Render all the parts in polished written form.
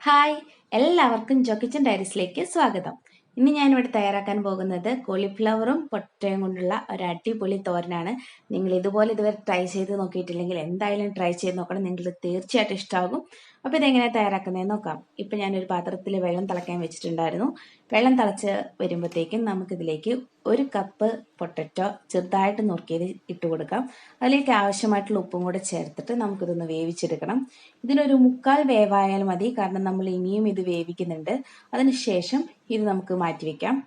Hi, എല്ലാവർക്കും ജോക്കിച്ചൻ ഡയറീസിലേക്ക് സ്വാഗതം. ഇന്ന് ഞാനിവിടെ തയ്യാറാക്കാൻ പോകുന്നത് കോളിഫ്ലവറും പൊട്ടറ്റോയും കൊണ്ടുള്ള ഒരു അടിപൊളി തോരനാണ്. നിങ്ങൾ ഇതുവരെ ട്രൈ ചെയ്ത് നോക്കിയിട്ടില്ലെങ്കിൽ എന്തായാലും ട്രൈ ചെയ്ത് നോക്കണം. നിങ്ങൾക്ക് തീർച്ചയായിട്ടും ഇഷ്ടമാകും. അപ്പോൾ ഇതെങ്ങനെയാണ് തയ്യാറാക്കുന്നതെന്ന് നോക്കാം. ഇപ്പം ഞാനൊരു പാത്രത്തിൽ വെള്ളം തിളയ്ക്കാൻ വെച്ചിട്ടുണ്ടായിരുന്നു. വെള്ളം തിളച്ച് വരുമ്പോഴത്തേക്കും നമുക്കിതിലേക്ക് 1 കപ്പ് പൊട്ടറ്റോ ചെറുതായിട്ട് നുറുക്കിയത് ഇട്ട് കൊടുക്കാം. അതിലേക്ക് ആവശ്യമായിട്ടുള്ള ഉപ്പും കൂടെ ചേർത്തിട്ട് നമുക്കിതൊന്ന് വേവിച്ചെടുക്കണം. ഇതിനൊരു 1/4 വേവായാൽ മതി, കാരണം നമ്മൾ ഇനിയും ഇത് വേവിക്കുന്നുണ്ട്. അതിനുശേഷം ഇത് നമുക്ക് മാറ്റിവെക്കാം.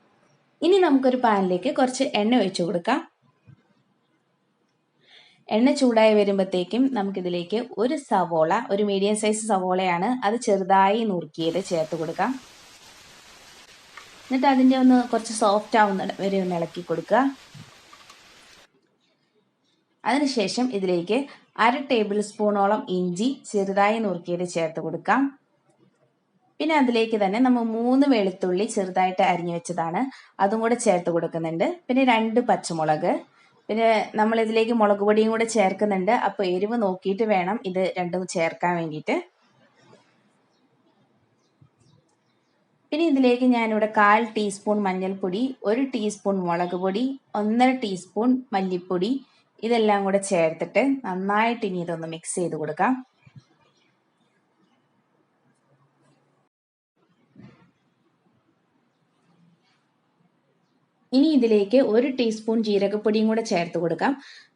ഇനി നമുക്കൊരു പാനിലേക്ക് കുറച്ച് എണ്ണ ഒഴിച്ചു കൊടുക്കാം. എണ്ണ ചൂടായി വരുമ്പോഴത്തേക്കും നമുക്കിതിലേക്ക് ഒരു സവോള, ഒരു മീഡിയം സൈസ് സവോളയാണ്, അത് ചെറുതായി നുറുക്കിയത് ചേർത്ത് കൊടുക്കാം. എന്നിട്ട് അതിൻ്റെ ഒന്ന് കുറച്ച് സോഫ്റ്റ് ആവുന്ന വരെ ഒന്ന് ഇളക്കി കൊടുക്കുക. അതിനുശേഷം ഇതിലേക്ക് 1/2 ടേബിൾ സ്പൂണോളം ഇഞ്ചി ചെറുതായി നുറുക്കിയത് ചേർത്ത് കൊടുക്കാം. പിന്നെ അതിലേക്ക് തന്നെ നമ്മൾ 3 വെളുത്തുള്ളി ചെറുതായിട്ട് അരിഞ്ഞു വെച്ചതാണ്, അതും കൂടെ ചേർത്ത് കൊടുക്കുന്നുണ്ട്. പിന്നെ 2 പച്ചമുളക്, പിന്നെ നമ്മൾ ഇതിലേക്ക് മുളക് പൊടിയും കൂടെ ചേർക്കുന്നുണ്ട്. അപ്പോൾ എരിവ് നോക്കിയിട്ട് വേണം ഇത് രണ്ടും ചേർക്കാൻ വേണ്ടിയിട്ട്. പിന്നെ ഇതിലേക്ക് ഞാനിവിടെ 1/4 ടീസ്പൂൺ മഞ്ഞൾപ്പൊടി, 1 ടീസ്പൂൺ മുളക് പൊടി, 1/2 ടീസ്പൂൺ മല്ലിപ്പൊടി, ഇതെല്ലാം കൂടെ ചേർത്തിട്ട് നന്നായിട്ട് ഇനി ഇതൊന്ന് മിക്സ് ചെയ്ത് കൊടുക്കാം. ഇനി ഇതിലേക്ക് 1 ടീസ്പൂൺ ജീരകപ്പൊടിയും കൂടെ ചേർത്ത് കൊടുക്കാം.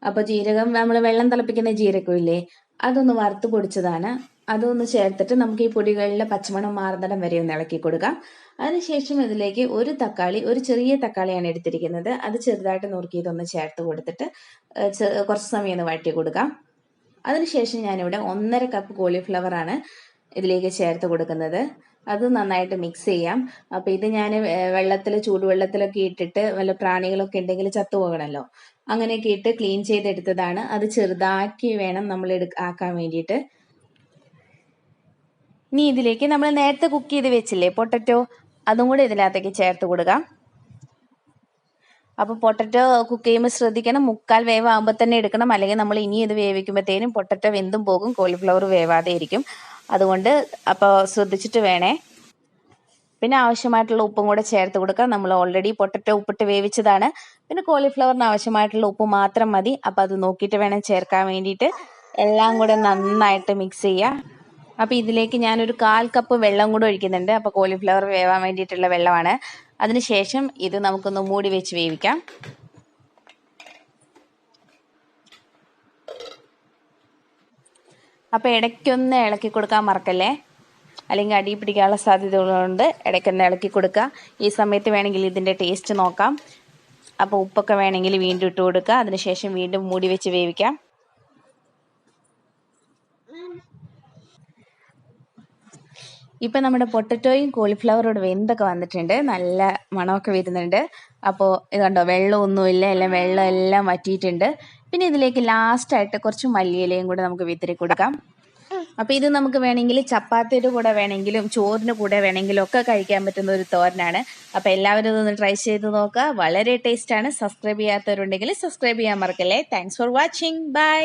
അപ്പോൾ ജീരകം നമ്മൾ വെള്ളം തിളപ്പിക്കുന്ന ജീരകമില്ലേ, അതൊന്ന് വറുത്ത് പൊടിച്ചതാണ്. അതൊന്ന് ചേർത്തിട്ട് നമുക്ക് ഈ പൊടികളിലെ പച്ചമണം മാറുന്നിടം വരെ ഒന്ന് ഇളക്കി കൊടുക്കാം. അതിനുശേഷം ഇതിലേക്ക് ഒരു തക്കാളി, ഒരു ചെറിയ തക്കാളിയാണ് എടുത്തിരിക്കുന്നത്, അത് ചെറുതായിട്ട് നുറുക്കിയതൊന്ന് ചേർത്ത് കൊടുത്തിട്ട് കുറച്ച് സമയം ഒന്ന് വഴറ്റി കൊടുക്കാം. അതിനുശേഷം ഞാനിവിടെ 1/2 കപ്പ് കോളിഫ്ലവർ ആണ് ഇതിലേക്ക് ചേർത്ത് കൊടുക്കുന്നത്. അത് നന്നായിട്ട് മിക്സ് ചെയ്യാം. അപ്പോൾ ഇത് ഞാൻ ചൂടുവെള്ളത്തിലൊക്കെ ഇട്ടിട്ട് വല്ല പ്രാണികളൊക്കെ ഉണ്ടെങ്കിൽ ചത്തുപോകണമല്ലോ, അങ്ങനെയൊക്കെ ഇട്ട് ക്ലീൻ ചെയ്തെടുത്തതാണ്. അത് ചെറുതാക്കി വേണം നമ്മൾ ആക്കാൻ വേണ്ടിയിട്ട്. ഇനി ഇതിലേക്ക് നമ്മൾ നേരത്തെ കുക്ക് ചെയ്ത് വെച്ചില്ലേ പൊട്ടറ്റോ, അതും കൂടെ ഇതിനകത്തേക്ക് ചേർത്ത് കൊടുക്കാം. അപ്പോൾ പൊട്ടറ്റോ കുക്ക് ചെയ്യുമ്പോൾ ശ്രദ്ധിക്കണം, 1/4 വേവാകുമ്പോൾ തന്നെ എടുക്കണം, അല്ലെങ്കിൽ നമ്മൾ ഇനി ഇത് വേവിക്കുമ്പോഴത്തേനും പൊട്ടറ്റോ വെന്തും പോകും, കോളിഫ്ലവർ വേവാതെ ഇരിക്കും. അതുകൊണ്ട് അപ്പോൾ ശ്രദ്ധിച്ചിട്ട് വേണേ. പിന്നെ ആവശ്യമായിട്ടുള്ള ഉപ്പും കൂടെ ചേർത്ത് കൊടുക്കാം. നമ്മൾ ഓൾറെഡി പൊട്ടറ്റോ ഉപ്പിട്ട് വേവിച്ചതാണ്. പിന്നെ കോളിഫ്ലവറിന് ആവശ്യമായിട്ടുള്ള ഉപ്പ് മാത്രം മതി. അപ്പോൾ അത് നോക്കിയിട്ട് വേണം ചേർക്കാൻ വേണ്ടിയിട്ട്. എല്ലാം കൂടെ നന്നായിട്ട് മിക്സ് ചെയ്യുക. അപ്പോൾ ഇതിലേക്ക് ഞാനൊരു 1/4 കപ്പ് വെള്ളം കൂടെ ഒഴിക്കുന്നുണ്ട്. അപ്പോൾ കോളിഫ്ലവർ വേവാൻ വേണ്ടിയിട്ടുള്ള വെള്ളമാണ്. അതിനുശേഷം ഇത് നമുക്കൊന്ന് മൂടി വെച്ച് വേവിക്കാം. അപ്പോൾ ഇടയ്ക്കൊന്ന് ഇളക്കി കൊടുക്കാൻ മറക്കല്ലേ, അല്ലെങ്കിൽ അടി പിടിക്കാനുള്ള സാധ്യതകളുണ്ട്. ഇടയ്ക്കൊന്ന് ഇളക്കി കൊടുക്കുക. ഈ സമയത്ത് വേണമെങ്കിൽ ഇതിൻ്റെ ടേസ്റ്റ് നോക്കാം. അപ്പോൾ ഉപ്പൊക്കെ വേണമെങ്കിൽ വീണ്ടും ഇട്ട് കൊടുക്കുക. അതിനുശേഷം വീണ്ടും മൂടി വെച്ച് വേവിക്കാം. ഇപ്പം നമ്മുടെ പൊട്ടറ്റോയും കോളിഫ്ലവറോട് വെന്തൊക്കെ വന്നിട്ടുണ്ട്, നല്ല മണമൊക്കെ വരുന്നുണ്ട്. അപ്പോൾ ഇത് കണ്ടോ, വെള്ളമൊന്നുമില്ല, വെള്ളം എല്ലാം വറ്റിയിട്ടുണ്ട്. പിന്നെ ഇതിലേക്ക് ലാസ്റ്റായിട്ട് കുറച്ച് മല്ലിയിലയും കൂടെ നമുക്ക് വിതറി കൊടുക്കാം. അപ്പോൾ ഇത് നമുക്ക് വേണമെങ്കിൽ ചപ്പാത്തിയുടെ കൂടെ വേണമെങ്കിലും ചോറിൻ്റെ കൂടെ വേണമെങ്കിലും ഒക്കെ കഴിക്കാൻ പറ്റുന്ന ഒരു തോരനാണ്. അപ്പോൾ എല്ലാവരും ഇതൊന്ന് ട്രൈ ചെയ്ത് നോക്കുക, വളരെ ടേസ്റ്റാണ്. സബ്സ്ക്രൈബ് ചെയ്യാത്തവരുണ്ടെങ്കിൽ സബ്സ്ക്രൈബ് ചെയ്യാൻ മറക്കല്ലേ. Thanks for watching. ബൈ.